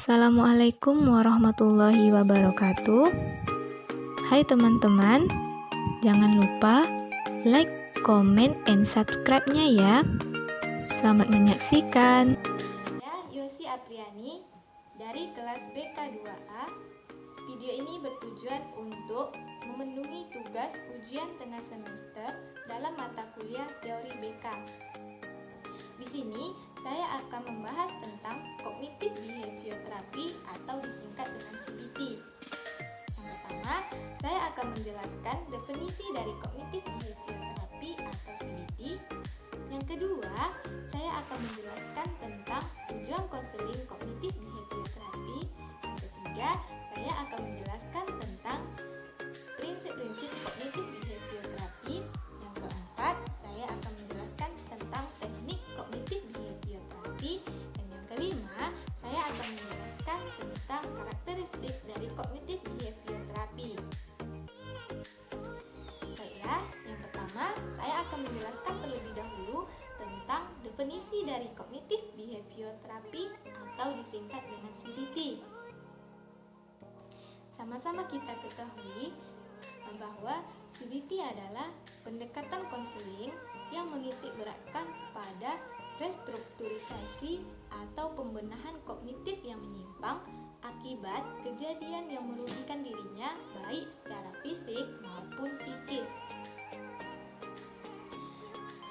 Assalamualaikum warahmatullahi wabarakatuh. Hai teman-teman, jangan lupa like, comment, and subscribe-nya ya. Selamat menyaksikan. Saya Yosi Apriani dari kelas BK2A. Video ini bertujuan untuk memenuhi tugas ujian tengah semester dalam mata kuliah teori BK. Di sini saya akan membahas tentang Cognitive Behavior Therapy atau disingkat dengan CBT. Yang pertama, saya akan menjelaskan definisi dari Cognitive Behavior Therapy atau CBT. Yang kedua, saya akan menjelaskan tentang tujuan konseling Cognitive Behavior Therapy. Yang ketiga, saya akan menjelaskan tentang prinsip-prinsip Cognitive Behavior Therapy. Yang keempat, saya akan menjelaskan tentang teknik Cognitive Behavior Therapy. Dan yang kelima, saya akan menjelaskan tentang karakteristik dari Cognitive Behavior Therapy. Baiklah, yang pertama, saya akan menjelaskan terlebih dahulu tentang definisi dari Cognitive Behavior Therapy atau disingkat dengan CBT. Sama-sama kita ketahui bahwa CBT adalah pendekatan konseling yang menitik beratkan pada restrukturisasi atau pembenahan kognitif yang menyimpang akibat kejadian yang merugikan dirinya baik secara fisik maupun psikis.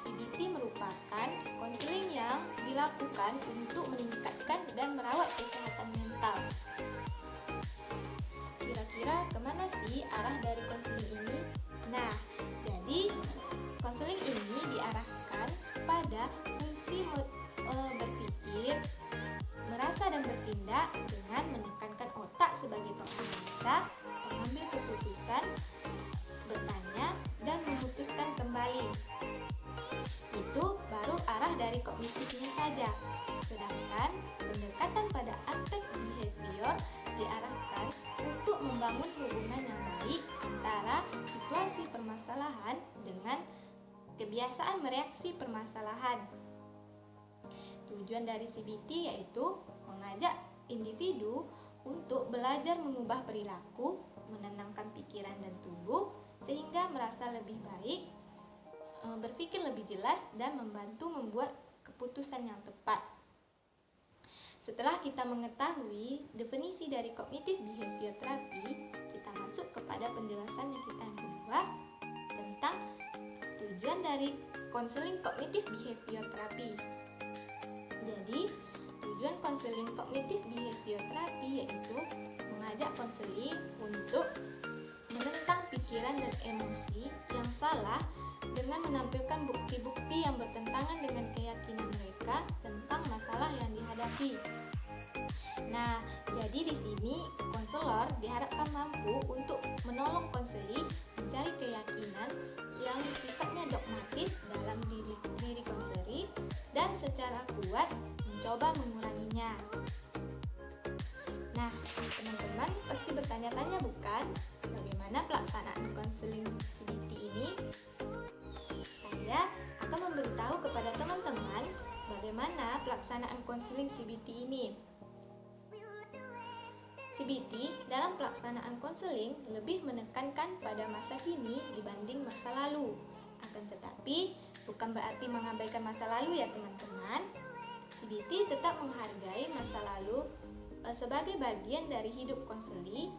CBT merupakan konseling yang dilakukan untuk meningkatkan dan merawat kesehatan mental. Kira-kira kemana sih arah dari konseling ini? Nah, jadi konseling ini diarahkan pada fungsi berpikir, merasa dan bertindak dengan menekankan otak sebagai penganalisa, pengambil keputusan, bertanya, dan memutuskan kembali. Itu baru arah dari kognitifnya saja. Sedangkan pendekatan pada aspek behavior diarahkan untuk membangun hubungan yang baik antara situasi permasalahan dengan kebiasaan mereaksi permasalahan. Tujuan dari CBT yaitu mengajak individu untuk belajar mengubah perilaku, menenangkan pikiran dan tubuh sehingga merasa lebih baik, berpikir lebih jelas dan membantu membuat keputusan yang tepat. Setelah kita mengetahui definisi dari Cognitive Behavior Therapy, kita masuk kepada penjelasan yang kedua tentang tujuan dari konseling Cognitive Behavior Therapy. Jadi, tujuan konseling Cognitive Behavior Therapy yaitu mengajak konseli untuk menentang pikiran dan emosi yang salah dengan menampilkan bukti-bukti yang bertentangan dengan keyakinan mereka tentang masalah yang dihadapi. Nah, jadi di sini konselor diharapkan mampu untuk menolong konseli mencari keyakinan yang sifatnya dogmatis dalam diri konseli dan secara kuat mencoba menguranginya. Nah, teman-teman pasti bertanya-tanya bukan, bagaimana pelaksanaan konseling CBT ini? Saya akan memberitahu kepada teman-teman bagaimana pelaksanaan konseling CBT ini. CBT dalam pelaksanaan konseling lebih menekankan pada masa kini dibanding masa lalu. Akan tetapi, bukan berarti mengabaikan masa lalu ya teman-teman. CBT tetap menghargai masa lalu sebagai bagian dari hidup konseli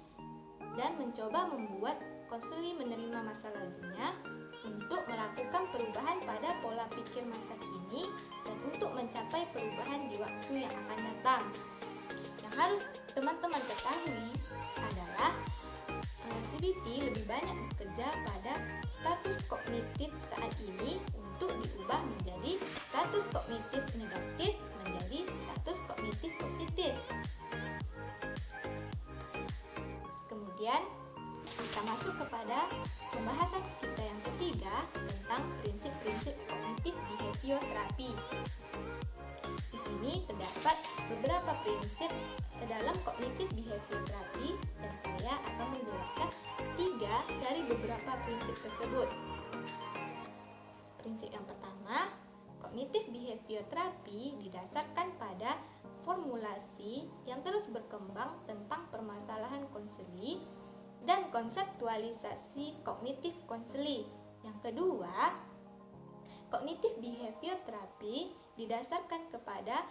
dan mencoba membuat konseli menerima masa lalunya untuk melakukan perubahan pada pola pikir masa kini dan untuk mencapai perubahan di waktu yang akan datang. Yang harus teman-teman ketahui adalah CBT lebih banyak bekerja pada status kognitif saat ini untuk diubah menjadi status kognitif negatif menjadi status kognitif positif. Kemudian kita masuk kepada pembahasan kita yang ketiga tentang prinsip-prinsip Cognitive Behavior Therapy. Di sini terdapat beberapa prinsip dalam Cognitive Behavior Therapy dan saya akan menjelaskan 3 dari beberapa prinsip tersebut. Prinsip yang pertama, Cognitive Behavior Therapy didasarkan pada formulasi yang terus berkembang tentang permasalahan konseli dan konseptualisasi kognitif konseli. Yang kedua, kognitif behavior therapy didasarkan kepada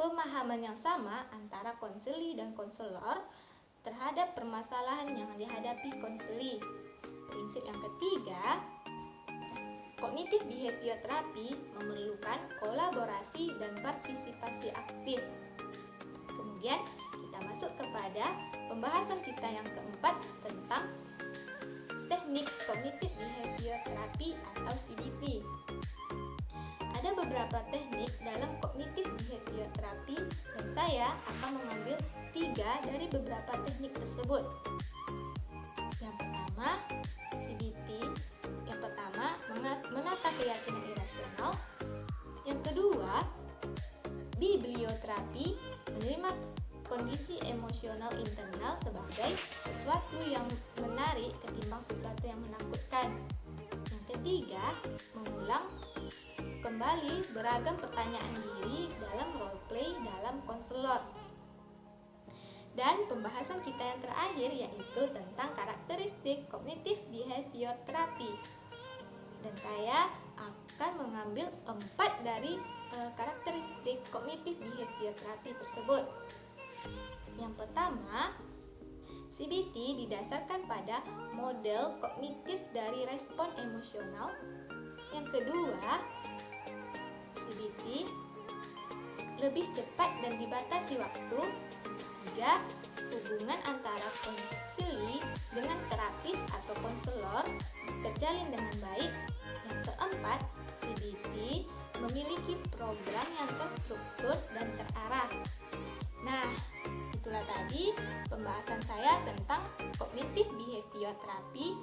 pemahaman yang sama antara konseli dan konselor terhadap permasalahan yang dihadapi konseli. Prinsip yang ketiga, kognitif behavior therapy memerlukan kolaborasi dan partisipasi aktif. Kemudian kita masuk kepada pembahasan kita yang keempat tentang teknik kognitif behavior therapy atau CBT. Ada beberapa teknik dalam kognitif behavior therapy dan saya akan mengambil 3 dari beberapa teknik tersebut. Yang pertama, CBT. Yang pertama, menata keyakinan irasional. Yang kedua, biblioterapi, menerima kondisi emosional internal sebagai sesuatu yang menarik ketimbang sesuatu yang menakutkan. Yang ketiga, mengulang kembali beragam pertanyaan diri dalam role play dalam konselor. Dan pembahasan kita yang terakhir yaitu tentang karakteristik kognitif behavior therapy. Dan saya akan mengambil 4 dari karakteristik kognitif behavior therapy tersebut. Yang pertama, CBT didasarkan pada model kognitif dari respon emosional. Yang kedua, CBT lebih cepat dan dibatasi waktu. Ketiga, hubungan antara konseli dengan terapis atau konselor terjalin dengan baik. Yang keempat, CBT memiliki program yang terstruktur dan terarah. Nah, itulah tadi pembahasan saya tentang kognitif behavior therapy